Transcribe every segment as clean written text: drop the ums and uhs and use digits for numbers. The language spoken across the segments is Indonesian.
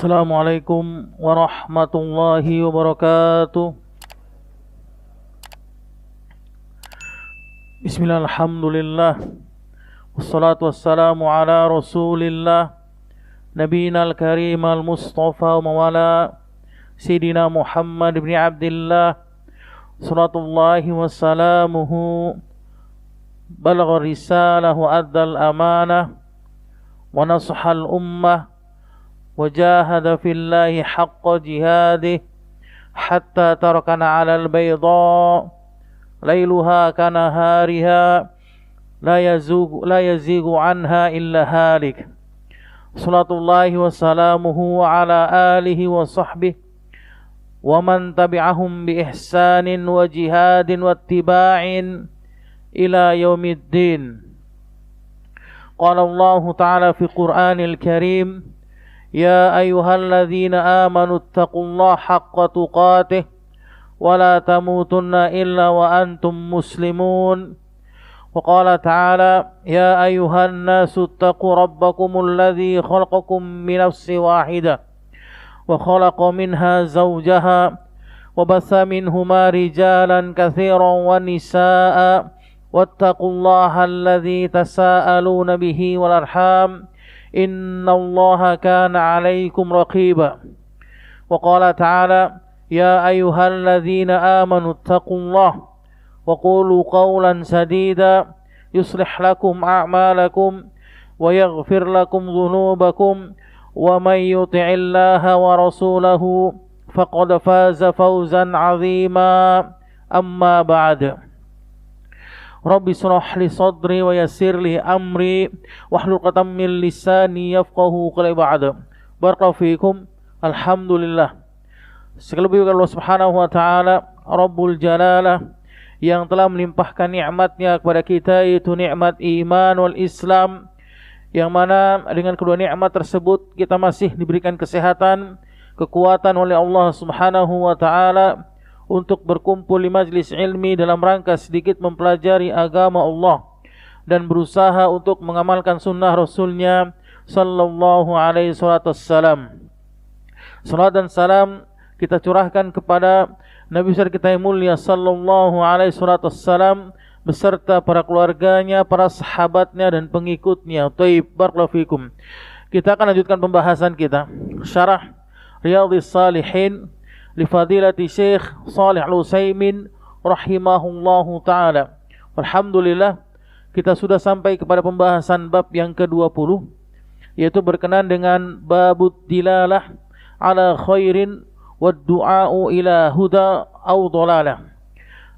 Assalamualaikum warahmatullahi wabarakatuh. Bismillah, alhamdulillah, wassalatu wassalamu ala rasulillah, nabiyina al-karim al-mustafa wa mawala Sayyidina Muhammad ibn Abdillah, salatullahi wassalamuhu, balagha risalah wa addal amanah wa nasahal ummah وجاهد في الله حق جهاده حتى تركنا على البيضاء ليلها كنهارها لا يزيغ عنها إلا هالك صلاة الله وسلامه على آله وصحبه ومن تبعهم بإحسان وجهاد واتباع إلى يوم الدين. قال الله تعالى في القرآن الكريم: يا أيها الذين آمنوا اتقوا الله حق تقاته ولا تموتن إلا وأنتم مسلمون. وقال تعالى: يا أيها الناس اتقوا ربكم الذي خلقكم من نفس واحدة وخلق منها زوجها وبث منهما رجالا كثيرا ونساء واتقوا الله الذي تساءلون به والأرحام إن الله كان عليكم رقيبا. وقال تعالى: يا أيها الذين آمنوا اتقوا الله وقولوا قولا سديدا يصلح لكم أعمالكم ويغفر لكم ذنوبكم ومن يطع الله ورسوله فقد فاز فوزا عظيما. أما بعد، Rabbi shrah li sadri wa yassir li amri wahlul 'uqdatam min lisani yafqahu qawli ba'da. Barakallahu fiikum. Alhamdulillah, segala puji Allah Subhanahu wa taala Rabbul Jalalah yang telah melimpahkan nikmatnya kepada kita, yaitu nikmat iman wal Islam, yang mana dengan kedua nikmat tersebut kita masih diberikan kesehatan, kekuatan oleh Allah Subhanahu wa taala untuk berkumpul di majlis ilmi dalam rangka sedikit mempelajari agama Allah dan berusaha untuk mengamalkan sunnah Rasulnya sallallahu alaihi wasallam. Salat dan salam kita curahkan kepada Nabi besar kita yang mulia sallallahu alaihi wasallam beserta para keluarganya, para sahabatnya dan pengikutnya. Thayyib, barakallahu fikum. Kita akan lanjutkan pembahasan kita syarah Riyadhis Shalihin li fadilati Syekh Shalih Al-Utsaimin rahimahullahu taala. Alhamdulillah, kita sudah sampai kepada pembahasan bab yang ke-20, yaitu berkenaan dengan babud dilalah ala khairin wad du'a'u ila huda au dhalalah.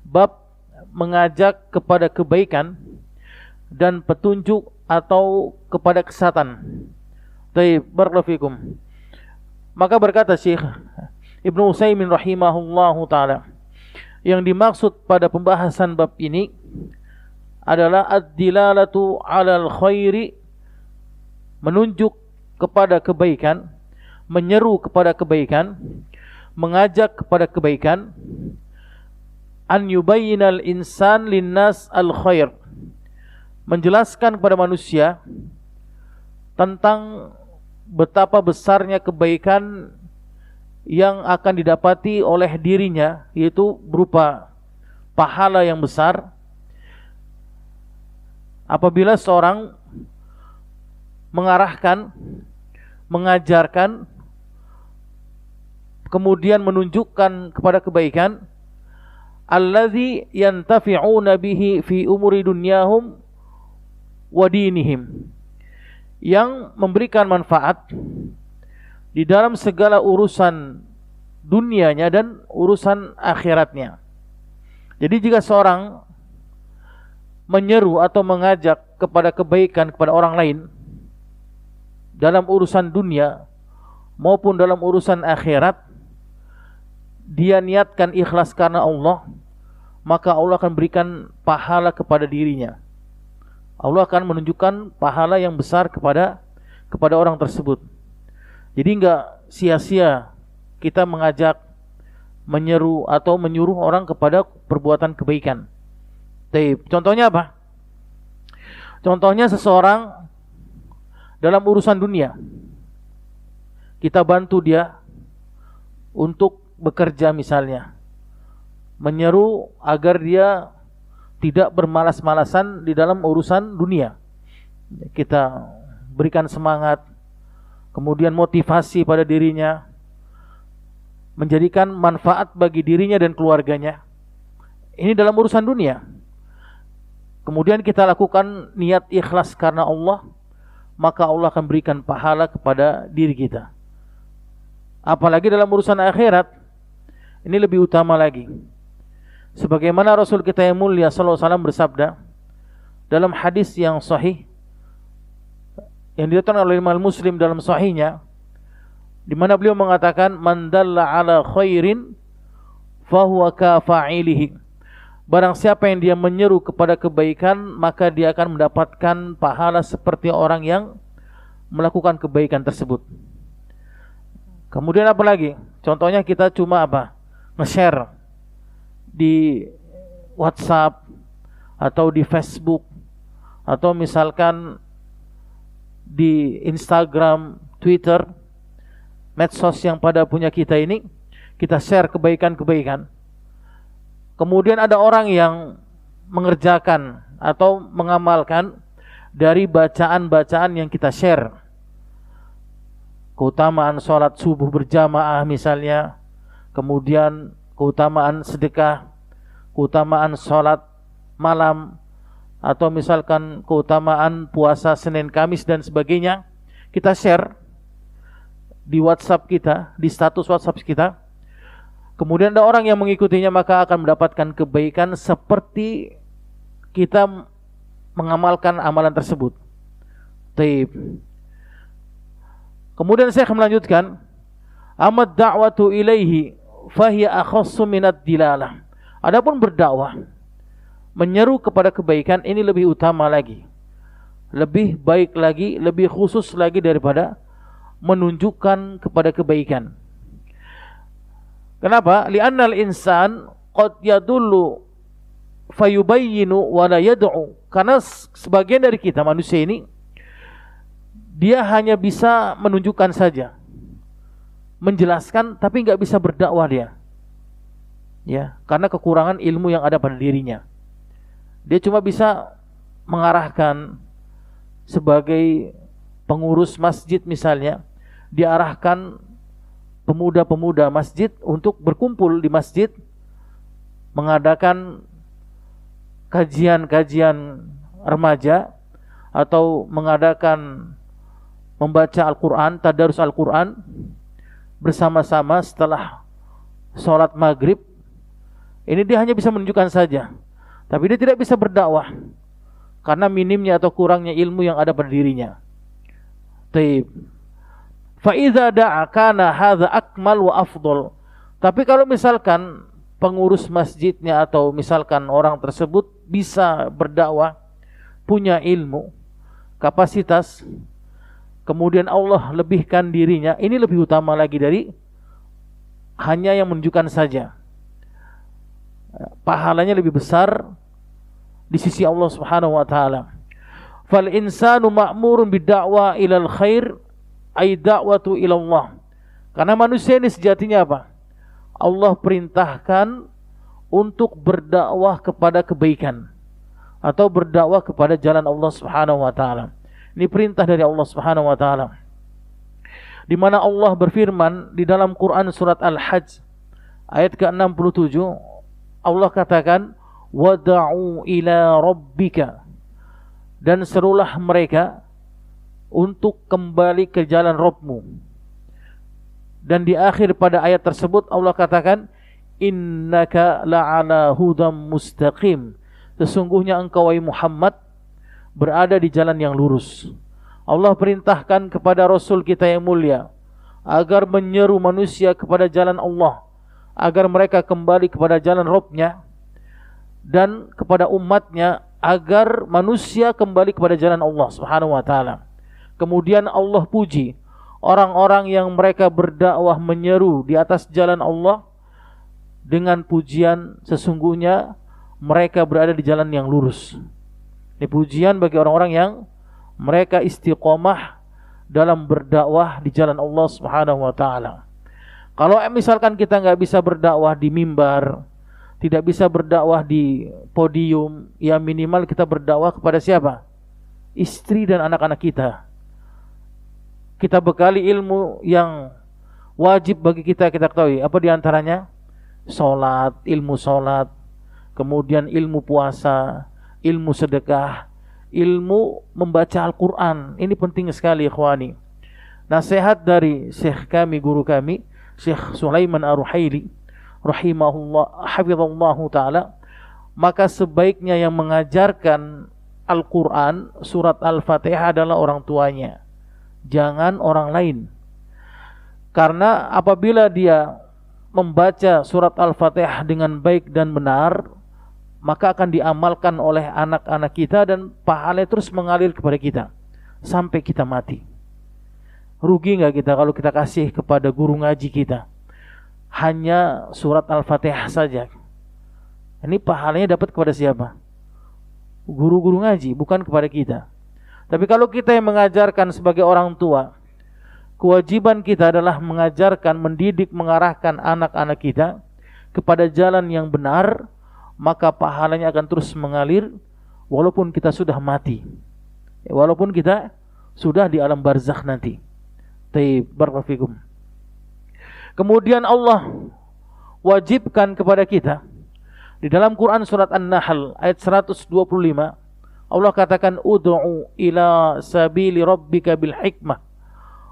Bab mengajak kepada kebaikan dan petunjuk atau kepada kesesatan. Baik, barakallahu fikum. Maka berkata Syekh Ibnu Utsaimin rahimahullahu taala, yang dimaksud pada pembahasan bab ini adalah ad-dilalatu 'alal khairi, menunjuk kepada kebaikan, menyeru kepada kebaikan, mengajak kepada kebaikan, an yubayyinal insan linnas al khair, menjelaskan kepada manusia tentang betapa besarnya kebaikan yang akan didapati oleh dirinya, yaitu berupa pahala yang besar apabila seorang mengarahkan, mengajarkan, kemudian menunjukkan kepada kebaikan, allazi yantafi'una bihi fi umuri dunyahum wa dinihim, yang memberikan manfaat di dalam segala urusan dunianya dan urusan akhiratnya. Jadi jika seorang menyeru atau mengajak kepada kebaikan kepada orang lain dalam urusan dunia maupun dalam urusan akhirat, dia niatkan ikhlas karena Allah, maka Allah akan berikan pahala kepada dirinya. Allah akan menunjukkan pahala yang besar kepada orang tersebut. Jadi enggak sia-sia kita mengajak, menyeru atau menyuruh orang kepada perbuatan kebaikan. Contohnya apa? Contohnya seseorang dalam urusan dunia, kita bantu dia untuk bekerja misalnya, menyeru agar dia tidak bermalas-malasan di dalam urusan dunia. Kita berikan semangat, kemudian motivasi pada dirinya, menjadikan manfaat bagi dirinya dan keluarganya. Ini dalam urusan dunia. Kemudian kita lakukan niat ikhlas karena Allah, maka Allah akan berikan pahala kepada diri kita. Apalagi dalam urusan akhirat, ini lebih utama lagi. Sebagaimana Rasul kita yang mulia sallallahu alaihi wasallam bersabda dalam hadis yang sahih yang diriwayatkan oleh Imam Muslim dalam sahihnya, di mana beliau mengatakan, man dalla ala khairin fahuwa kafa'ilihi. Barang siapa yang dia menyeru kepada kebaikan, maka dia akan mendapatkan pahala seperti orang yang melakukan kebaikan tersebut. Kemudian apa lagi? Contohnya kita cuma apa? Nge-share di WhatsApp atau di Facebook atau misalkan di Instagram, Twitter, medsos yang pada punya kita ini, kita share kebaikan-kebaikan. Kemudian ada orang yang mengerjakan atau mengamalkan dari bacaan-bacaan yang kita share. Keutamaan sholat subuh berjamaah misalnya, kemudian keutamaan sedekah, keutamaan sholat malam, atau misalkan keutamaan puasa Senin Kamis dan sebagainya, kita share di WhatsApp kita, di status WhatsApp kita. Kemudian ada orang yang mengikutinya, maka akan mendapatkan kebaikan seperti kita mengamalkan amalan tersebut. Taib. Kemudian saya akan melanjutkan, amad da'watu ilaihi fahiya akhassu minad dilalah. Adapun berdakwah, menyeru kepada kebaikan, ini lebih utama lagi, lebih baik lagi, lebih khusus lagi daripada menunjukkan kepada kebaikan. Kenapa? Li'annal insan qad yadullu fayubayyinu wa la yad'u. Karena sebagian dari kita manusia ini, dia hanya bisa menunjukkan saja, menjelaskan, tapi nggak bisa berdakwah dia. Ya, karena kekurangan ilmu yang ada pada dirinya. Dia cuma bisa mengarahkan sebagai pengurus masjid misalnya, diarahkan pemuda-pemuda masjid untuk berkumpul di masjid, mengadakan kajian-kajian remaja atau mengadakan membaca Al-Quran, tadarus Al-Quran bersama-sama setelah sholat maghrib. Ini dia hanya bisa menunjukkan saja, tapi dia tidak bisa berdakwah karena minimnya atau kurangnya ilmu yang ada pada dirinya. Taib. Fa idza da'a kana hadza akmal wa afdal. Tapi kalau misalkan pengurus masjidnya atau misalkan orang tersebut bisa berdakwah, punya ilmu, kapasitas, kemudian Allah lebihkan dirinya, ini lebih utama lagi dari hanya yang menunjukkan saja. Pahalanya lebih besar di sisi Allah Subhanahu wa taala. Fal insanu ma'murun bid-da'wa ilal khair ay da'watu ila Allah. Karena manusia ini sejatinya apa? Allah perintahkan untuk berdakwah kepada kebaikan atau berdakwah kepada jalan Allah Subhanahu wa taala. Ini perintah dari Allah Subhanahu wa taala. Di mana Allah berfirman di dalam Quran surat Al-Hajj ayat ke-67, Allah katakan, wada'u ila rabbika, dan serulah mereka untuk kembali ke jalan Rabbmu. Dan di akhir pada ayat tersebut Allah katakan, innaka la'ala hudam mustaqim, sesungguhnya engkau wahai Muhammad berada di jalan yang lurus. Allah perintahkan kepada Rasul kita yang mulia agar menyeru manusia kepada jalan Allah, agar mereka kembali kepada jalan Rabb-nya, dan kepada umatnya agar manusia kembali kepada jalan Allah Subhanahu wa taala. Kemudian Allah puji orang-orang yang mereka berdakwah menyeru di atas jalan Allah dengan pujian, sesungguhnya mereka berada di jalan yang lurus. Ini pujian bagi orang-orang yang mereka istiqomah dalam berdakwah di jalan Allah Subhanahu wa taala. Kalau misalkan kita nggak bisa berdakwah di mimbar, tidak bisa berdakwah di podium, ya minimal kita berdakwah kepada siapa? Istri dan anak-anak kita. Kita bekali ilmu yang wajib bagi kita ketahui. Apa diantaranya? Salat, ilmu salat, kemudian ilmu puasa, ilmu sedekah, ilmu membaca Al-Quran. Ini penting sekali ikhwani. Nasihat dari Syekh kami, guru kami, Syekh Sulaiman Ar-Ruhaili rahimahullah, hafizallahu ta'ala, maka sebaiknya yang mengajarkan Al-Quran, surat Al-Fatihah adalah orang tuanya, jangan orang lain. Karena apabila dia membaca surat Al-Fatihah dengan baik dan benar, maka akan diamalkan oleh anak-anak kita dan pahalanya terus mengalir kepada kita sampai kita mati. Rugi nggak kita kalau kita kasih kepada guru ngaji kita hanya surat Al-Fatihah saja? Ini pahalanya dapat kepada siapa? Guru-guru ngaji, bukan kepada kita. Tapi kalau kita yang mengajarkan sebagai orang tua, kewajiban kita adalah mengajarkan, mendidik, mengarahkan anak-anak kita kepada jalan yang benar, maka pahalanya akan terus mengalir walaupun kita sudah mati, walaupun kita sudah di alam barzakh nanti. Taib, barakallahu fikum. Kemudian Allah wajibkan kepada kita di dalam Quran surat An-Nahl ayat 125, Allah katakan ud'u ila sabili rabbika bil hikmah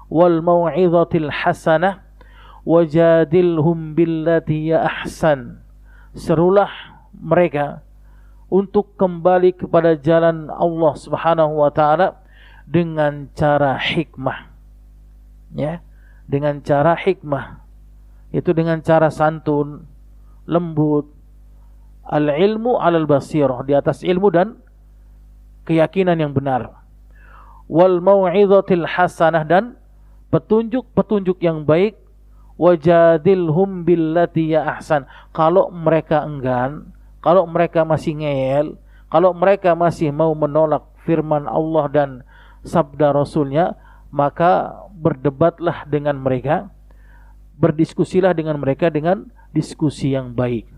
wal mau'izatil hasanah wajadilhum billati ya ahsan. Serulah mereka untuk kembali kepada jalan Allah Subhanahu wa taala dengan cara hikmah. Ya, dengan cara hikmah. Itu dengan cara santun, lembut. Al-ilmu 'alal basirah, di atas ilmu dan keyakinan yang benar. Wal mau'izatil hasanah, dan petunjuk-petunjuk yang baik. Wajadilhum billati ya ahsan. Kalau mereka enggan, kalau mereka masih ngeyel, kalau mereka masih mau menolak firman Allah dan sabda Rasulnya, maka berdebatlah dengan mereka, berdiskusilah dengan mereka dengan diskusi yang baik.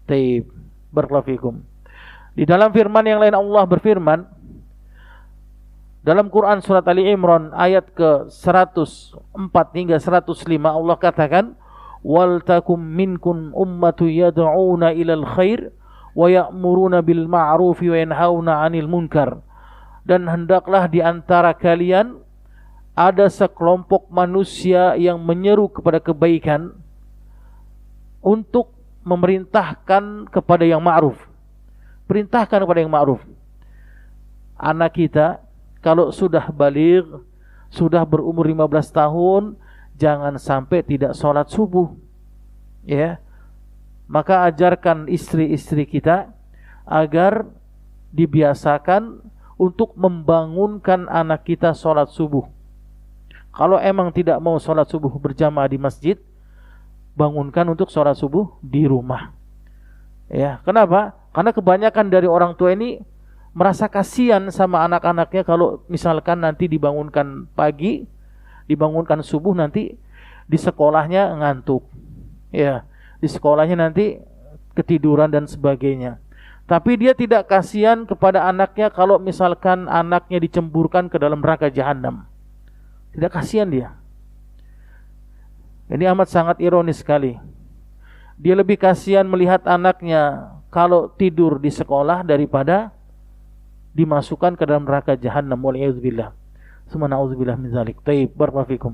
Taib, barakallahu fikum. Di dalam firman yang lain Allah berfirman dalam Quran surat Ali Imran ayat ke 104 hingga 105, Allah katakan wal takum minkum ummatu yad'una ilal khair wa ya'muruna bil ma'ruf wa yanhauna 'anil munkar. Dan hendaklah di antara kalian ada sekelompok manusia yang menyeru kepada kebaikan untuk memerintahkan kepada yang ma'ruf. Perintahkan kepada yang ma'ruf. Anak kita kalau sudah baligh, sudah berumur 15 tahun, jangan sampai tidak sholat subuh. Ya. Maka ajarkan istri-istri kita agar dibiasakan untuk membangunkan anak kita sholat subuh. Kalau emang tidak mau sholat subuh berjamaah di masjid, bangunkan untuk sholat subuh di rumah. Ya, kenapa? Karena kebanyakan dari orang tua ini merasa kasihan sama anak-anaknya kalau misalkan nanti dibangunkan pagi, dibangunkan subuh, nanti di sekolahnya ngantuk. Ya, di sekolahnya nanti ketiduran dan sebagainya. Tapi dia tidak kasihan kepada anaknya kalau misalkan anaknya dicemburkan ke dalam neraka jahanam. Tidak kasihan dia. Ini amat sangat ironis sekali. Dia lebih kasihan melihat anaknya kalau tidur di sekolah daripada dimasukkan ke dalam neraka jahanam. Wal'iyadzubillah. Summa na'udzubillah min dzalik. Taib, barakallahu fikum.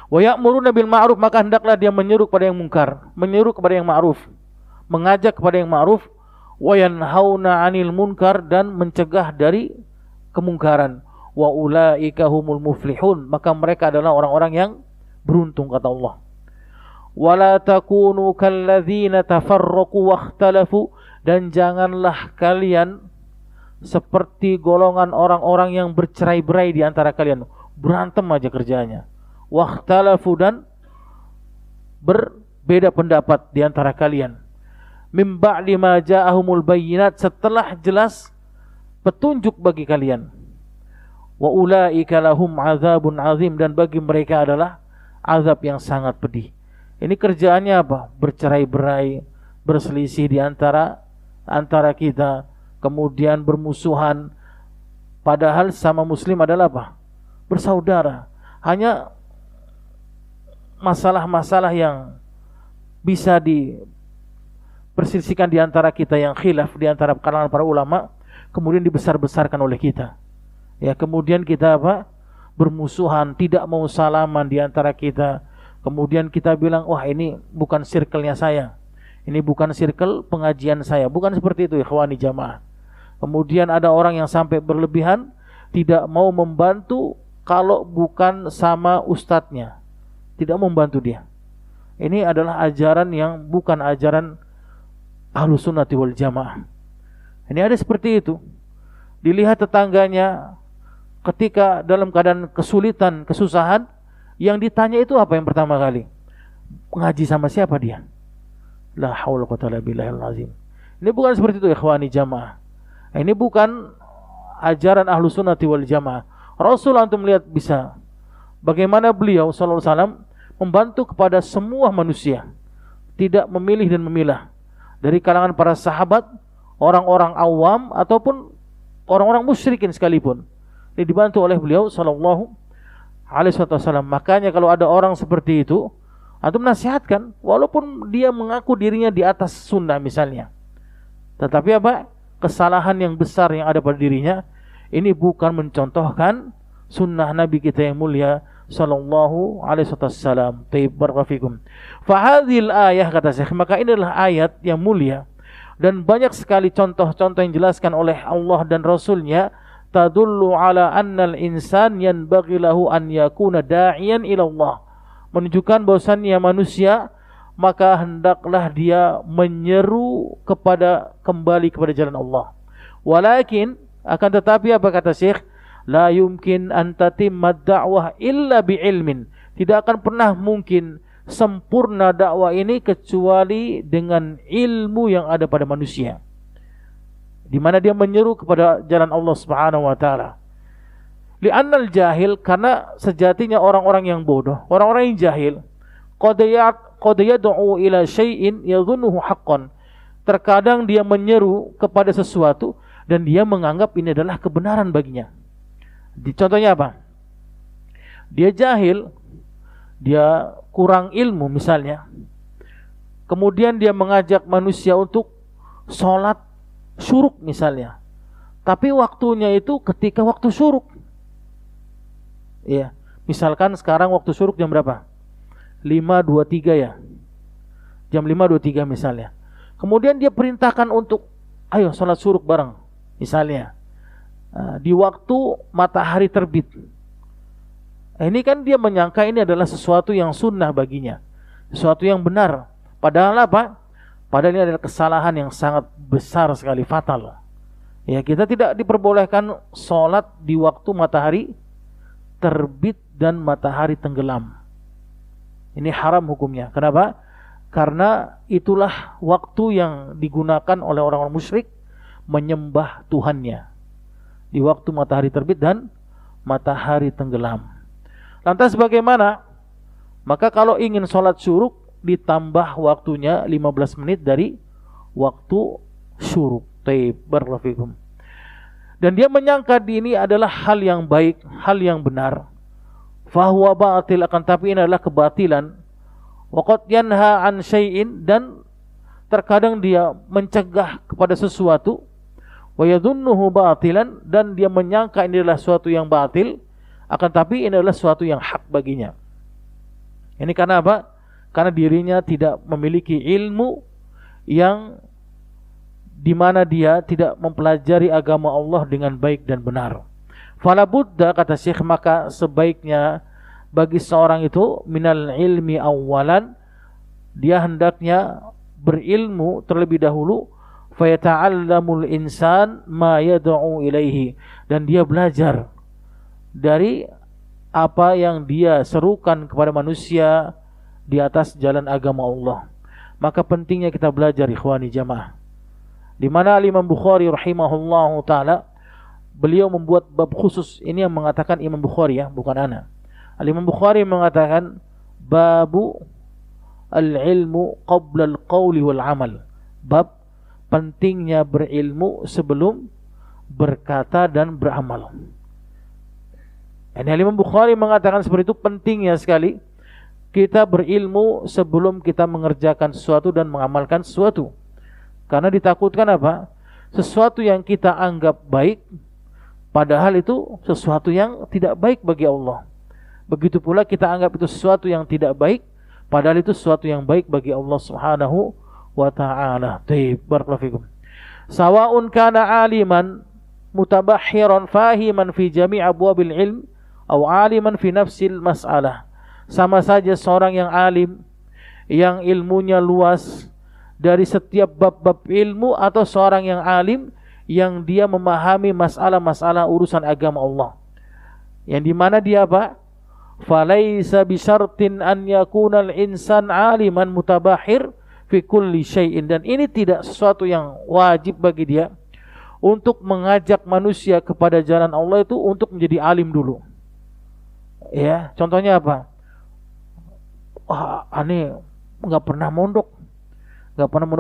Wa ya'muruna bil ma'ruf, maka hendaklah dia menyeru kepada yang mungkar, menyeru kepada yang ma'ruf, mengajak kepada yang ma'ruf. Wa yanhauna 'anil munkar, dan mencegah dari kemungkaran. Wa ulaika humul muflihun, maka mereka adalah orang-orang yang beruntung, kata Allah. Wala takunu kalladzina tafarraqu wakhtalafu, dan janganlah kalian seperti golongan orang-orang yang bercerai-berai di antara kalian, berantem aja kerjanya. Wakhtalafu, dan berbeda pendapat di antara kalian. Mim ba'di ma ja'ahumul bayyinat, setelah jelas petunjuk bagi kalian. Wa ulaika lahum adzabun azim, dan bagi mereka adalah azab yang sangat pedih. Ini kerjaannya apa? Bercerai-berai, berselisih di antara kita, kemudian bermusuhan. Padahal sama muslim adalah apa? Bersaudara. Hanya masalah-masalah yang bisa diperselisihkan di antara kita, yang khilaf di antara kalangan para ulama, kemudian dibesar-besarkan oleh kita. Ya, kemudian kita apa? Bermusuhan, tidak mau salaman di antara kita. Kemudian kita bilang, wah ini bukan circle-nya saya, ini bukan circle pengajian saya. Bukan seperti itu, ikhwani jamaah. Kemudian ada orang yang sampai berlebihan, tidak mau membantu kalau bukan sama ustadznya, tidak mau membantu dia. Ini adalah ajaran yang bukan ajaran Ahlus Sunnati wal Jamaah. Ini ada seperti itu. Dilihat tetangganya ketika dalam keadaan kesulitan, kesusahan, yang ditanya itu apa yang pertama kali? Ngaji sama siapa dia? La haula wa quwwata illa billahil azim. Ini bukan seperti itu, ikhwani jamaah. Ini bukan ajaran Ahlus Sunnati wal Jamaah. Rasul antum melihat bisa bagaimana beliau sallallahu alaihi wasallam membantu kepada semua manusia, tidak memilih dan memilah, dari kalangan para sahabat, orang-orang awam ataupun orang-orang musyrikin sekalipun. Ini dibantu oleh beliau sallallahu alaihi wasallam. Makanya kalau ada orang seperti itu, antum nasihatkan, walaupun dia mengaku dirinya di atas sunnah misalnya, tetapi apa? Kesalahan yang besar yang ada pada dirinya ini bukan mencontohkan sunnah Nabi kita yang mulia sallallahu alaihi wasallam. Taib barakallahu. Fa hadhil ayah, kata Syekh, maka ini adalah ayat yang mulia dan banyak sekali contoh-contoh yang dijelaskan oleh Allah dan Rasulnya, tadullu ala annal insan yanbaghi lahu an yakuna da'iyan ila Allah, menunjukkan bahwasannya manusia maka hendaklah dia menyeru kembali kepada jalan Allah. Walakin, akan tetapi apa kata Syekh, la yumkin an tatimma da'wah illa bi'ilmin. Tidak akan pernah mungkin sempurna dakwah ini kecuali dengan ilmu yang ada pada manusia, di mana dia menyeru kepada jalan Allah Subhanahu wa taala. Li'annal jahil, karena sejatinya orang-orang yang bodoh, orang-orang yang jahil, qad yad'u ila syai'in yadhunnuhu haqqan. Terkadang dia menyeru kepada sesuatu dan dia menganggap ini adalah kebenaran baginya. Contohnya apa? Dia jahil, dia kurang ilmu misalnya. Kemudian dia mengajak manusia untuk sholat syuruk misalnya. Tapi waktunya itu ketika waktu syuruk. Iya, misalkan sekarang waktu syuruk jam berapa? 5.23 ya. Jam 5.23 misalnya. Kemudian dia perintahkan untuk ayo sholat syuruk bareng misalnya. Di waktu matahari terbit. Ini kan dia menyangka ini adalah sesuatu yang sunnah baginya, sesuatu yang benar. Padahal apa? Padahal ini adalah kesalahan yang sangat besar sekali, fatal. Ya, kita tidak diperbolehkan sholat di waktu matahari terbit dan matahari tenggelam. Ini haram hukumnya. Kenapa? Karena itulah waktu yang digunakan oleh orang-orang musyrik menyembah Tuhannya, di waktu matahari terbit dan matahari tenggelam. Lantas bagaimana? Maka kalau ingin sholat syuruk, ditambah waktunya 15 menit dari waktu syuruk. Taib barakallahu fikum. Dan dia menyangka ini adalah hal yang baik, hal yang benar. Fahuwa batil, akan tapi ini adalah kebatilan. Waqad yanha an syai'in, dan terkadang dia mencegah kepada sesuatu. Wa yadhunnuhu batilan, dan dia menyangka ini adalah suatu yang batil, akan tapi ini adalah suatu yang hak baginya. Ini karena apa? Karena dirinya tidak memiliki ilmu yang dimana dia tidak mempelajari agama Allah dengan baik dan benar. Fala budda, kata Syekh, maka sebaiknya bagi seorang itu minal ilmi awalan, dia hendaknya berilmu terlebih dahulu. Fayata'allamul insan ma yad'u ilaihi, dan dia belajar dari apa yang dia serukan kepada manusia di atas jalan agama Allah. Maka pentingnya kita belajar, ikhwani jamaah. Di mana Imam Bukhari rahimahullahu taala beliau membuat bab khusus. Ini yang mengatakan Imam Bukhari ya, bukan ana. Al-Imam Bukhari mengatakan babu al-ilmu qabla al-qawli wal amal. Bab pentingnya berilmu sebelum berkata dan beramal. Ini Imam Bukhari mengatakan seperti itu, pentingnya sekali kita berilmu sebelum kita mengerjakan sesuatu dan mengamalkan sesuatu. Karena ditakutkan apa? Sesuatu yang kita anggap baik, padahal itu sesuatu yang tidak baik bagi Allah. Begitu pula kita anggap itu sesuatu yang tidak baik, padahal itu sesuatu yang baik bagi Allah Subhanahu wa ta'ala. Baik, barakallahu fikum. Sawa'un kana aliman mutabahhiran fahiman fi jami' abwabil ilm atau aliman fi nafsil mas'alah. Sama saja seorang yang alim, yang ilmunya luas dari setiap bab-bab ilmu, atau seorang yang alim yang dia memahami masalah-masalah urusan agama Allah. Yang dimana dia apa? Falaisa bisyartin an yakuna al-insan aliman mutabahhir fi kulli syai'in. Dan ini tidak sesuatu yang wajib bagi dia untuk mengajak manusia kepada jalan Allah itu untuk menjadi alim dulu. Ya, contohnya apa? Wah, aneh nggak pernah mondok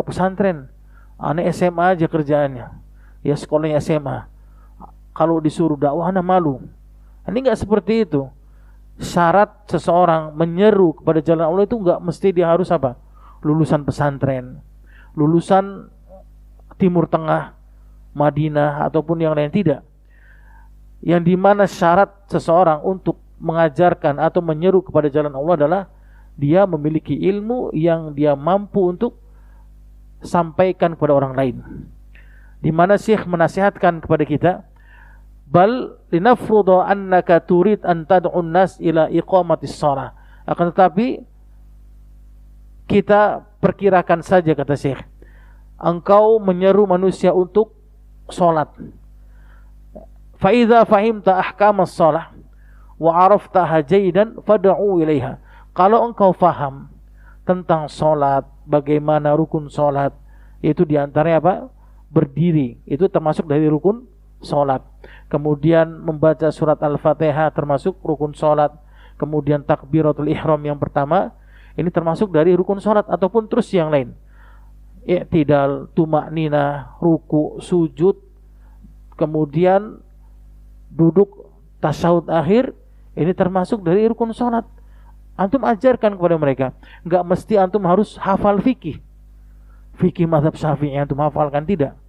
pesantren. Aneh SMA aja kerjaannya. Ya, sekolahnya SMA. Kalau disuruh dakwah aneh malu. Ini nggak seperti itu. Syarat seseorang menyeru kepada jalan Allah itu nggak mesti dia harus apa? Lulusan pesantren, lulusan Timur Tengah, Madinah ataupun yang lain, tidak. Yang dimana syarat seseorang untuk mengajarkan atau menyeru kepada jalan Allah adalah dia memiliki ilmu yang dia mampu untuk sampaikan kepada orang lain. Dimana Syekh menasihatkan kepada kita, bal linafrudu annaka turid an tad'un nas ila iqamatis shalah. Akan tetapi kita perkirakan saja, kata Syekh, engkau menyeru manusia untuk salat. Fa idza fahimta ahkamas shalah wa araftaha jaydan fad'u ilaiha. Kalau engkau faham tentang salat, bagaimana rukun salat, itu diantaranya apa? Berdiri, itu termasuk dari rukun salat. Kemudian membaca surat Al-Fatihah termasuk rukun salat. Kemudian takbiratul ihram yang pertama, ini termasuk dari rukun salat, ataupun terus yang lain. I'tidal, tumaknina, ruku, sujud, kemudian duduk tasyahud akhir, ini termasuk dari rukun salat. Antum ajarkan kepada mereka. Enggak mesti antum harus hafal fikih mazhab Syafi'i antum hafalkan, tidak.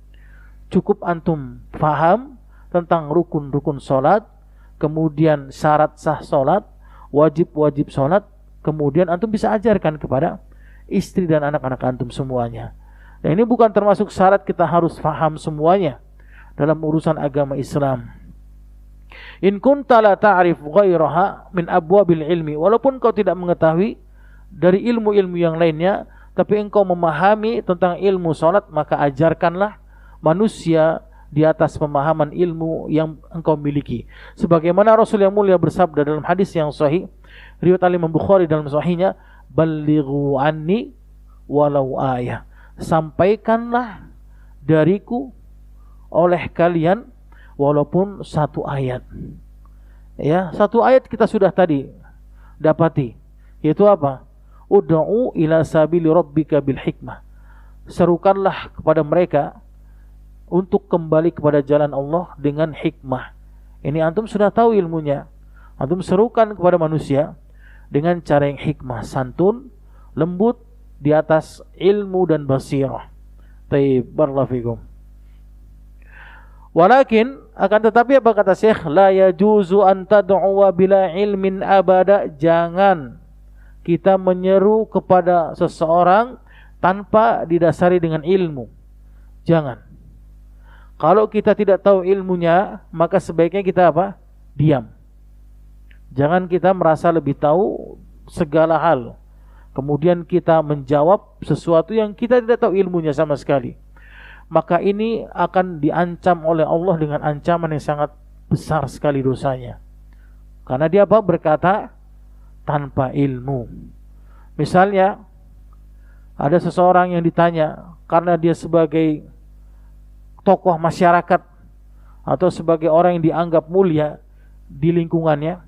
Cukup antum faham tentang rukun-rukun salat, kemudian syarat sah salat, wajib-wajib salat, kemudian antum bisa ajarkan kepada istri dan anak-anak antum semuanya. Dan ini bukan termasuk syarat kita harus faham semuanya dalam urusan agama Islam. In kunta la ta'rif ghairaha min abwabil ilmi, walaupun kau tidak mengetahui dari ilmu-ilmu yang lainnya, tapi engkau memahami tentang ilmu salat, maka ajarkanlah manusia di atas pemahaman ilmu yang engkau miliki. Sebagaimana Rasul yang mulia bersabda dalam hadis yang sahih riwayat Imam Bukhari dalam sahihnya, ballighu anni walau ayah. Sampaikanlah dariku oleh kalian walaupun satu ayat. Ya, satu ayat kita sudah tadi dapati, yaitu apa? Ud'u ila sabili rabbika bil hikmah. Serukanlah kepada mereka untuk kembali kepada jalan Allah dengan hikmah. Ini antum sudah tahu ilmunya. Antum serukan kepada manusia dengan cara yang hikmah, santun, lembut, di atas ilmu dan basirah. Taib, barakallahu fikum. Walakin, akan tetapi apa kata Syekh, la yajuzu an tad'uwa bila ilmin abada. Jangan kita menyeru kepada seseorang tanpa didasari dengan ilmu. Jangan. Kalau kita tidak tahu ilmunya, maka sebaiknya kita apa? Diam. Jangan kita merasa lebih tahu segala hal, kemudian kita menjawab sesuatu yang kita tidak tahu ilmunya sama sekali. Maka ini akan diancam oleh Allah dengan ancaman yang sangat besar sekali dosanya. Karena dia apa? Berkata tanpa ilmu. Misalnya ada seseorang yang ditanya, karena dia sebagai tokoh masyarakat atau sebagai orang yang dianggap mulia di lingkungannya.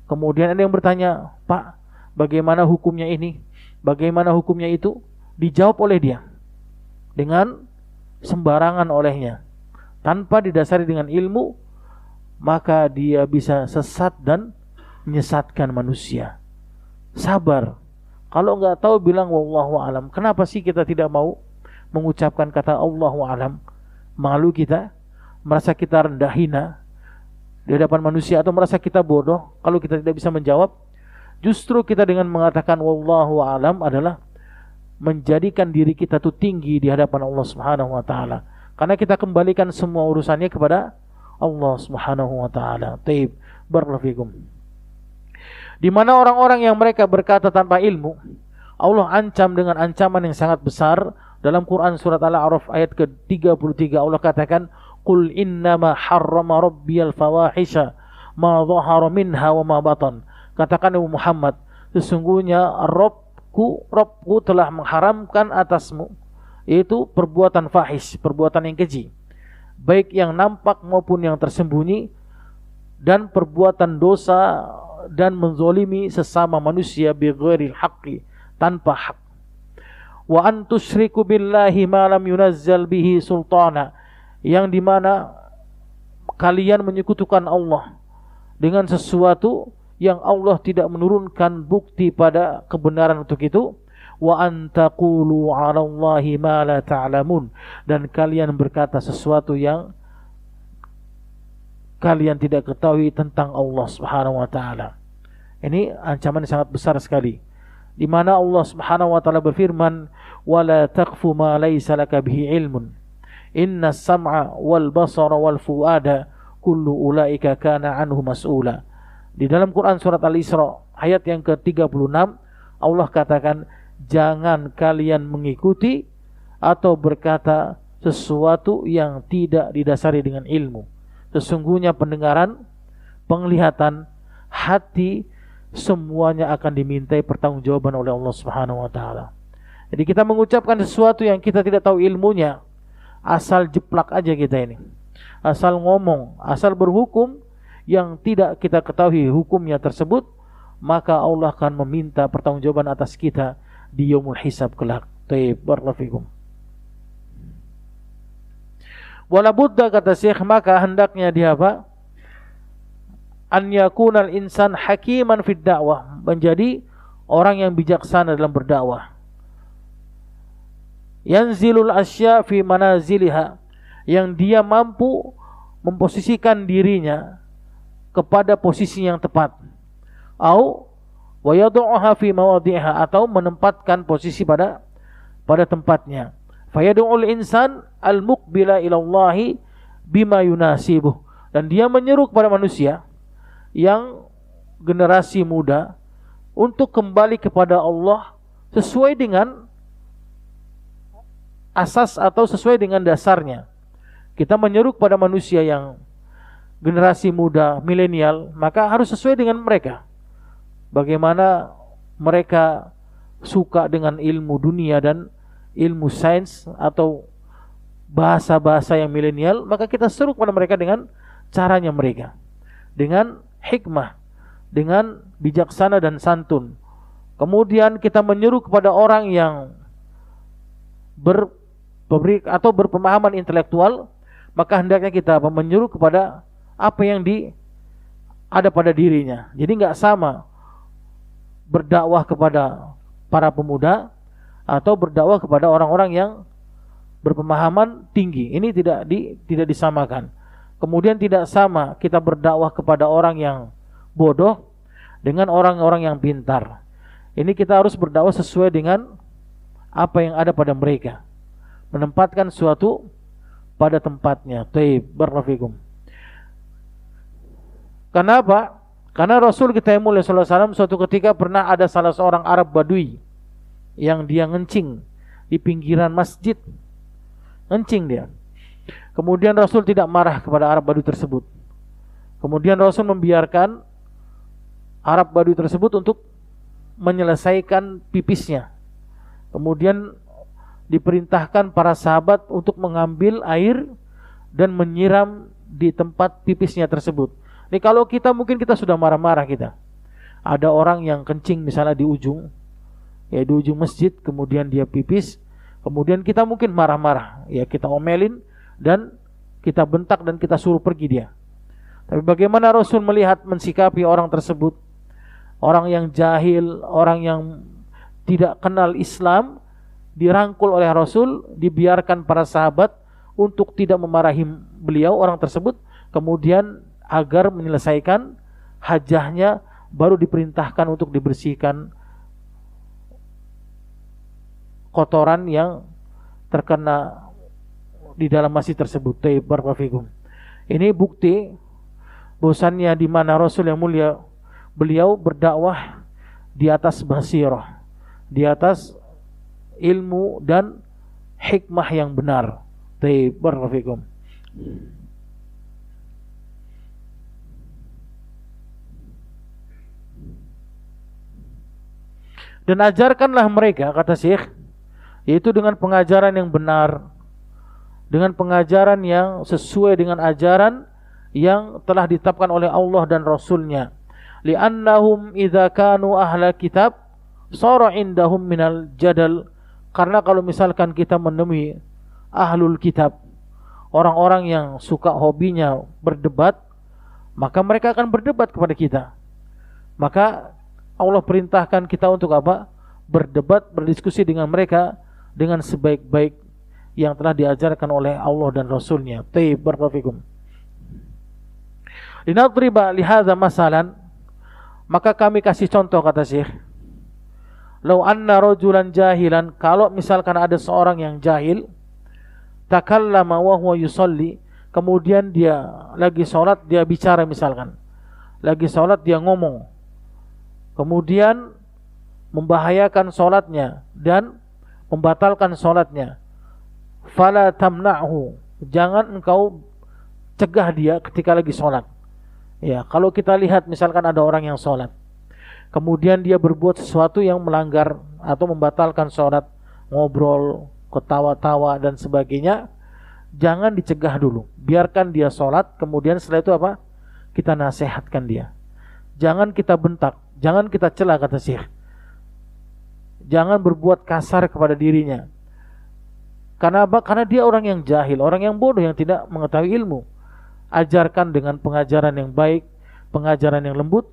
Kemudian ada yang bertanya, "Pak, bagaimana hukumnya ini? Bagaimana hukumnya itu?" Dijawab oleh dia dengan sembarangan olehnya, tanpa didasari dengan ilmu, maka dia bisa sesat dan menyesatkan manusia. Sabar. Kalau nggak tahu bilang wallahu alam. Kenapa sih kita tidak mau mengucapkan kata Allahu alam? Malu kita, merasa kita rendah hina di hadapan manusia, atau merasa kita bodoh kalau kita tidak bisa menjawab. Justru kita dengan mengatakan wallahu alam adalah menjadikan diri kita tuh tinggi di hadapan Allah Subhanahu wa taala. Karena kita kembalikan semua urusannya kepada Allah Subhanahu wa taala. Taib, barakallahu fikum. Di mana orang-orang yang mereka berkata tanpa ilmu, Allah ancam dengan ancaman yang sangat besar. Dalam Quran surat Al-A'raf ayat ke-33 Allah katakan, "Qul innama harrama rabbiyal fawahisha ma dhahara minha wa ma batan." Katakan Muhammad, sesungguhnya Rabbku telah mengharamkan atasmu yaitu perbuatan fahish, perbuatan yang keji, baik yang nampak maupun yang tersembunyi, dan perbuatan dosa dan menzolimi sesama manusia bighairil haqqi, tanpa hak. Wa an tusyriku billahi ma lam yunazzal bihi sultana, yang dimana kalian menyekutukan Allah dengan sesuatu yang Allah tidak menurunkan bukti pada kebenaran untuk itu. Wa an taqulu 'ala Allahi ma la ta'lamun, dan kalian berkata sesuatu yang kalian tidak ketahui tentang Allah Subhanahu wa taala. Ini ancaman yang sangat besar sekali, di mana Allah Subhanahu wa taala berfirman, "Wala taqfu ma laysa laka bihi ilmun. Inna as-sam'a wal basara wal fuada kullu ulaika kana anhu mas'ula." Di dalam Quran surat Al-Isra ayat yang ke-36 Allah katakan, jangan kalian mengikuti atau berkata sesuatu yang tidak didasari dengan ilmu. Sesungguhnya pendengaran, penglihatan, hati, semuanya akan dimintai pertanggungjawaban oleh Allah Subhanahu wa taala. Jadi kita mengucapkan sesuatu yang kita tidak tahu ilmunya, asal jeplak aja kita ini. Asal ngomong, asal berhukum yang tidak kita ketahui hukumnya tersebut, maka Allah akan meminta pertanggungjawaban atas kita di yaumul hisab kelak. Taib, barakallahu fikum. Wala budda, kata Syekh, maka hendaknya dia apa? An yakunal insan hakiman fid dakwah, menjadi orang yang bijaksana dalam berdakwah. Yanzilul asya fi manaziliha, yang dia mampu memposisikan dirinya kepada posisi yang tepat. Au wa yad'uha fi mawadhi'iha, atau menempatkan posisi pada tempatnya. Fayad'ul insan al-muqbila ila Allah bima yunasibuh, dan dia menyeru kepada manusia yang generasi muda untuk kembali kepada Allah sesuai dengan asas atau sesuai dengan dasarnya. Kita menyeru kepada manusia yang generasi muda, milenial, maka harus sesuai dengan mereka. Bagaimana mereka suka dengan ilmu dunia dan ilmu sains atau bahasa-bahasa yang milenial, maka kita seru kepada mereka dengan caranya mereka, dengan hikmah, dengan bijaksana dan santun. Kemudian kita menyeru kepada orang yang berpemahaman intelektual, maka hendaknya kita menyeru kepada apa yang ada pada dirinya. Jadi nggak sama berdakwah kepada para pemuda atau berdakwah kepada orang-orang yang berpemahaman tinggi. Ini tidak disamakan. Kemudian tidak sama kita berdakwah kepada orang yang bodoh dengan orang-orang yang pintar. Ini kita harus berdakwah sesuai dengan apa yang ada pada mereka, menempatkan suatu pada tempatnya. Taib, barakallahu fikum. Kenapa? Karena Rasul kita yang mulia sallallahu alaihi wasallam suatu ketika pernah ada salah seorang Arab Badui yang dia ngencing di pinggiran masjid. Ngencing dia. Kemudian Rasul tidak marah kepada Arab Badui tersebut. Kemudian Rasul membiarkan Arab Badui tersebut untuk menyelesaikan pipisnya. Kemudian diperintahkan para sahabat untuk mengambil air dan menyiram di tempat pipisnya tersebut. Ini kalau kita mungkin kita sudah marah-marah kita. Ada orang yang kencing misalnya di ujung masjid, kemudian dia pipis, kemudian kita mungkin marah-marah, ya kita omelin dan kita bentak dan kita suruh pergi dia. Tapi bagaimana Rasul melihat mensikapi orang tersebut? Orang yang jahil, orang yang tidak kenal Islam, dirangkul oleh Rasul, dibiarkan para sahabat untuk tidak memarahi beliau orang tersebut, kemudian agar menyelesaikan hajahnya baru diperintahkan untuk dibersihkan kotoran yang terkena di dalam masjid tersebut. Barakallahu. Ini bukti bahwasannya di mana Rasul yang mulia beliau berdakwah di atas basirah, di atas ilmu dan hikmah yang benar. Barakallahu. Dan ajarkanlah mereka, kata Syekh, yaitu dengan pengajaran yang benar, dengan pengajaran yang sesuai dengan ajaran yang telah ditetapkan oleh Allah dan Rasulnya. Li'annahum idza kanu ahla kitab sara indahum minal jadal. Karena kalau misalkan kita menemui ahlul kitab, orang-orang yang suka hobinya berdebat, maka mereka akan berdebat kepada kita. Maka Allah perintahkan kita untuk apa? Berdebat, berdiskusi dengan mereka dengan sebaik-baik yang telah diajarkan oleh Allah dan Rasulnya. Barakallahu. Linadriba lihadza masalan, maka kami kasih contoh, kata Syekh. Lau anna rajulan jahilan, kalau misalkan ada seorang yang jahil, takallama wa huwa yusalli, kemudian dia lagi sholat, dia bicara misalkan. Lagi sholat dia ngomong, kemudian membahayakan sholatnya dan membatalkan sholatnya. Fala tamna'hu, jangan engkau cegah dia ketika lagi sholat. Ya, kalau kita lihat misalkan ada orang yang sholat, kemudian dia berbuat sesuatu yang melanggar atau membatalkan sholat, ngobrol, ketawa-tawa dan sebagainya, jangan dicegah dulu, biarkan dia sholat. Kemudian setelah itu apa? Kita nasihatkan dia. Jangan kita bentak, jangan kita cela, kata Syekh. Jangan berbuat kasar kepada dirinya. Karena apa? Karena dia orang yang jahil, orang yang bodoh, yang tidak mengetahui ilmu. Ajarkan dengan pengajaran yang baik, pengajaran yang lembut,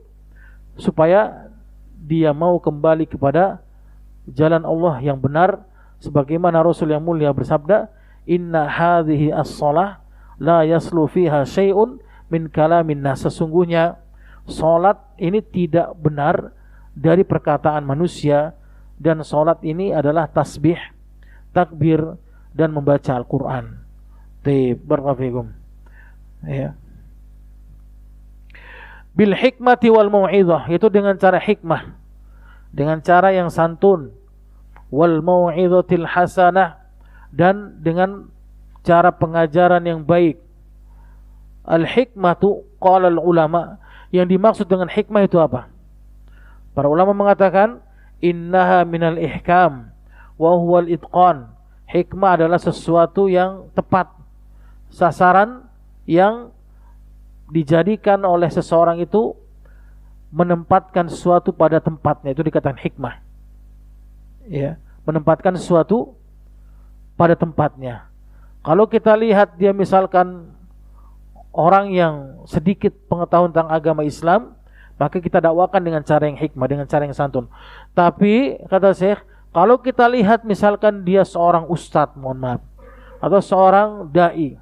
supaya dia mau kembali kepada jalan Allah yang benar, sebagaimana Rasul yang mulia bersabda, inna hadhihi as-shalah la yaslu fiha syai'un min kalamin nas. Sesungguhnya salat ini tidak benar dari perkataan manusia, dan salat ini adalah tasbih, takbir dan membaca Al-Qur'an. Barakallahu. Ya. Bil hikmati wal mau'izah, itu dengan cara hikmah, dengan cara yang santun, wal mau'izatil hasanah, dan dengan cara pengajaran yang baik. Al hikmatu qala al ulama, yang dimaksud dengan hikmah itu apa? Para ulama mengatakan innaha minal ihkam wa huwal itqan. Hikmah adalah sesuatu yang tepat, sasaran yang dijadikan oleh seseorang itu menempatkan sesuatu pada tempatnya, itu dikatakan hikmah. Ya, menempatkan sesuatu pada tempatnya. Kalau kita lihat dia misalkan orang yang sedikit pengetahuan tentang agama Islam, maka kita dakwakan dengan cara yang hikmah, dengan cara yang santun. Tapi kata Syekh, kalau kita lihat misalkan dia seorang ustadz, mohon maaf, atau seorang dai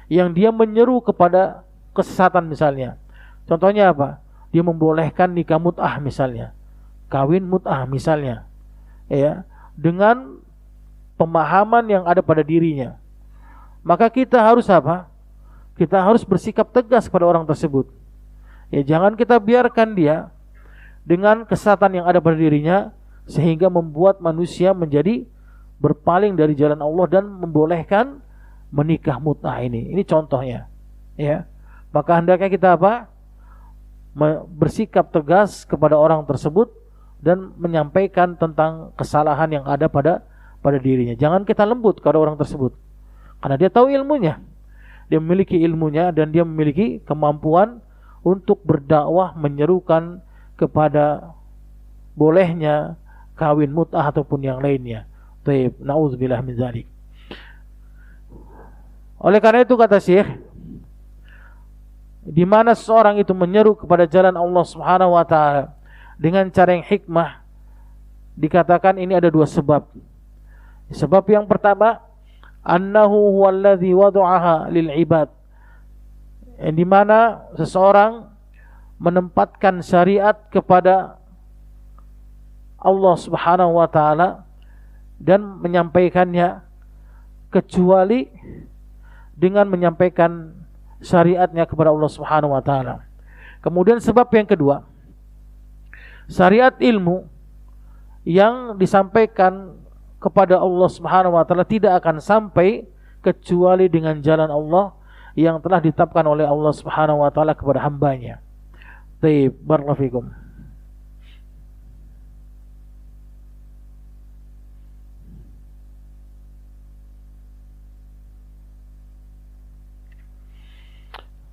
yang dia menyeru kepada kesesatan misalnya. Contohnya apa? Dia membolehkan nikah mut'ah misalnya, kawin mut'ah misalnya, ya, dengan pemahaman yang ada pada dirinya. Maka kita harus apa? Kita harus bersikap tegas pada orang tersebut. Ya, jangan kita biarkan dia dengan kesesatan yang ada pada dirinya sehingga membuat manusia menjadi berpaling dari jalan Allah dan membolehkan menikah mut'ah ini. Ini contohnya, ya. Maka hendaknya kita apa? Bersikap tegas kepada orang tersebut dan menyampaikan tentang kesalahan yang ada pada dirinya. Jangan kita lembut kepada orang tersebut, karena dia tahu ilmunya. dia memiliki ilmunya dan dia memiliki kemampuan untuk berdakwah menyerukan kepada bolehnya kawin mut'ah ataupun yang lainnya. Taib, na'udzubillah min dzalik. Oleh karena itu kata Syekh, di mana seorang itu menyeru kepada jalan Allah Subhanahu wa taala dengan cara yang hikmah, dikatakan ini ada dua sebab. Sebab yang pertama, annahu huwallazi wada'aha lil ibad, di mana seseorang menempatkan syariat kepada Allah Subhanahu wa taala dan menyampaikannya, kecuali dengan menyampaikan syariatnya kepada Allah Subhanahu wa taala. Kemudian sebab yang kedua, syariat ilmu yang disampaikan kepada Allah Subhanahu wa taala tidak akan sampai kecuali dengan jalan Allah yang telah ditetapkan oleh Allah Subhanahu wa taala kepada hambanya. Taib, barakallahu fikum.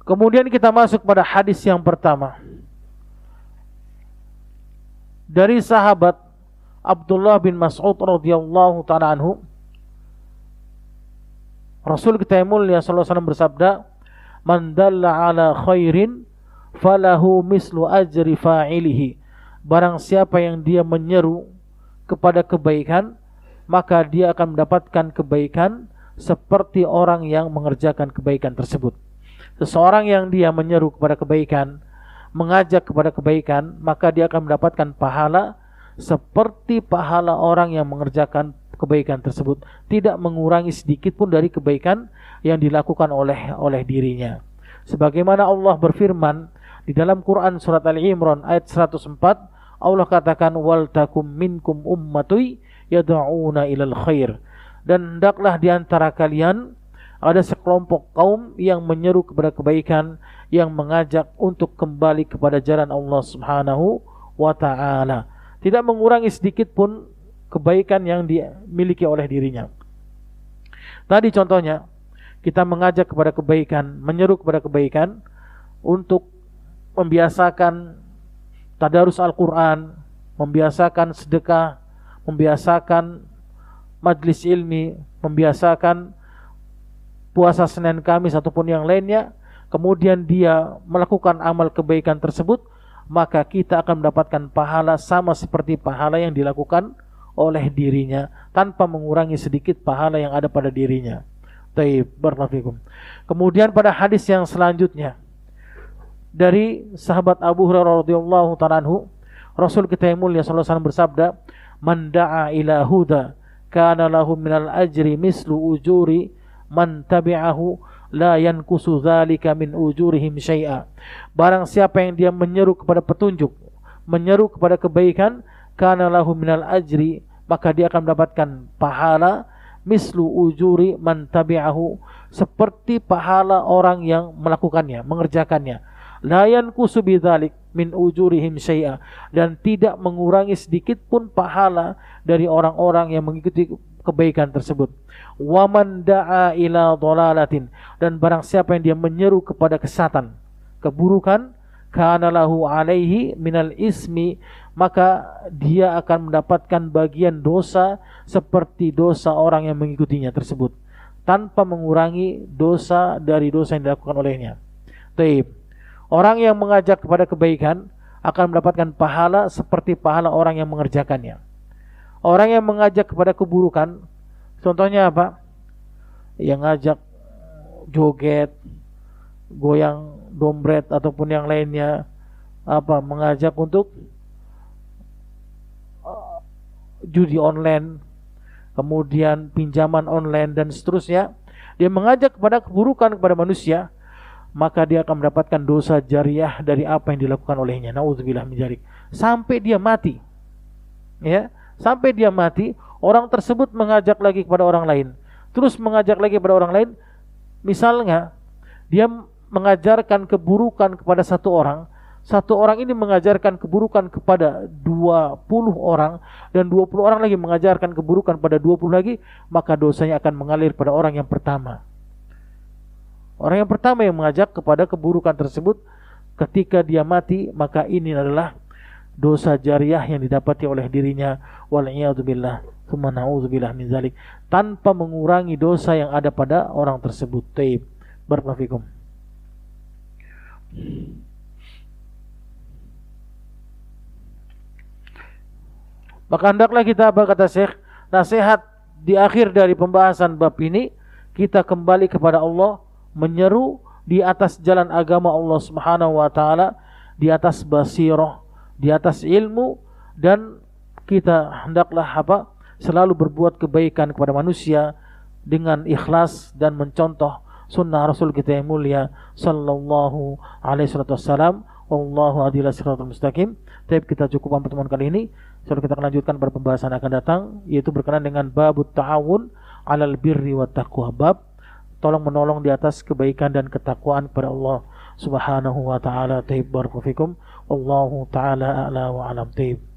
Kemudian kita masuk pada hadis yang pertama. Dari sahabat Abdullah bin Mas'ud radhiyallahu ta'ala anhu, Rasul kita yang mulia sallallahu alaihi wasallam bersabda, "Man dalla ala khairin falahu mislu ajri fa'ilihi." Barang siapa yang dia menyeru kepada kebaikan, maka dia akan mendapatkan kebaikan seperti orang yang mengerjakan kebaikan tersebut. Seseorang yang dia menyeru kepada kebaikan, mengajak kepada kebaikan, maka dia akan mendapatkan pahala seperti pahala orang yang mengerjakan kebaikan tersebut, tidak mengurangi sedikit pun dari kebaikan yang dilakukan oleh dirinya. Sebagaimana Allah berfirman di dalam Quran surat Al-Imran ayat 104, Allah katakan, wal takum minkum ummatun yad'una ilal khair, dan hendaklah di antara kalian ada sekelompok kaum yang menyeru kepada kebaikan, yang mengajak untuk kembali kepada jalan Allah Subhanahu wa ta'ala, tidak mengurangi sedikit pun kebaikan yang dimiliki oleh dirinya. Tadi contohnya, kita mengajak kepada kebaikan, menyeru kepada kebaikan untuk membiasakan tadarus Al-Quran, membiasakan sedekah, membiasakan majlis ilmi, membiasakan puasa Senin Kamis ataupun yang lainnya, kemudian dia melakukan amal kebaikan tersebut, maka kita akan mendapatkan pahala sama seperti pahala yang dilakukan oleh dirinya, tanpa mengurangi sedikit pahala yang ada pada dirinya. Taib, barakallahu fikum. Kemudian pada hadis yang selanjutnya, dari sahabat Abu Hurairah radhiyallahu ta'ala anhu, Rasul kita yang mulia sallallahu alaihi wasallam bersabda, "Man da'a ila huda kana lahu minal ajri mislu ujuri man tabi'ahu la yankusu dzalika min ujurihim syai'a." Barang siapa yang dia menyeru kepada petunjuk, menyeru kepada kebaikan, kana lahu minal ajri, maka dia akan mendapatkan pahala mislu ujuri man tabi'ahu, seperti pahala orang yang melakukannya, mengerjakannya. La yankusu bidzalik min ujurihim syai'a, dan tidak mengurangi sedikit pun pahala dari orang-orang yang mengikuti kebaikan tersebut. Wa man da'a ila dhalalatin, dan barang siapa yang dia menyeru kepada kesatan, keburukan, kana lahu alaihi minal ismi, maka dia akan mendapatkan bagian dosa seperti dosa orang yang mengikutinya tersebut, tanpa mengurangi dosa dari dosa yang dilakukan olehnya. Taib. Orang yang mengajak kepada kebaikan akan mendapatkan pahala seperti pahala orang yang mengerjakannya. Orang yang mengajak kepada keburukan, contohnya apa? Yang ngajak joget, goyang dompet ataupun yang lainnya, apa? Mengajak untuk judi online, kemudian pinjaman online dan seterusnya. Dia mengajak kepada keburukan kepada manusia, maka dia akan mendapatkan dosa jariah dari apa yang dilakukan olehnya. Nauzubillah min dzalik. Sampai dia mati. Ya, sampai dia mati, orang tersebut mengajak lagi kepada orang lain, terus mengajak lagi kepada orang lain. Misalnya dia mengajarkan keburukan kepada satu orang ini mengajarkan keburukan kepada 20 orang, dan 20 orang lagi mengajarkan keburukan pada 20 lagi, maka dosanya akan mengalir pada orang yang pertama. Orang yang pertama yang mengajak kepada keburukan tersebut ketika dia mati, maka ini adalah dosa jariah yang didapati oleh dirinya, wal'iyadzubillah, tsumma na'udzubillah min dzalik, tanpa mengurangi dosa yang ada pada orang tersebut. Taib. Barakallahu fikum. Maka hendaklah kita, apa kata Syekh, nasihat di akhir dari pembahasan bab ini, kita kembali kepada Allah, menyeru di atas jalan agama Allah Subhanahu wa taala, di atas basirah, di atas ilmu, dan kita hendaklah selalu berbuat kebaikan kepada manusia dengan ikhlas dan mencontoh sunnah Rasul kita yang mulia sallallahu alaihi wasallam. Wallahu a'lam siratal mustaqim. Tapi kita cukupkan pertemuan kali ini. Setelah kita akan lanjutkan pada pembahasan akan datang, yaitu berkenaan dengan babut ta'awun 'alal birri wat taqwa, bab tolong menolong di atas kebaikan dan ketakwaan kepada Allah Subhanahu wa taala. Taib. Barakallahu fikum. Wallahu taala a'la wa a'lam. Taib.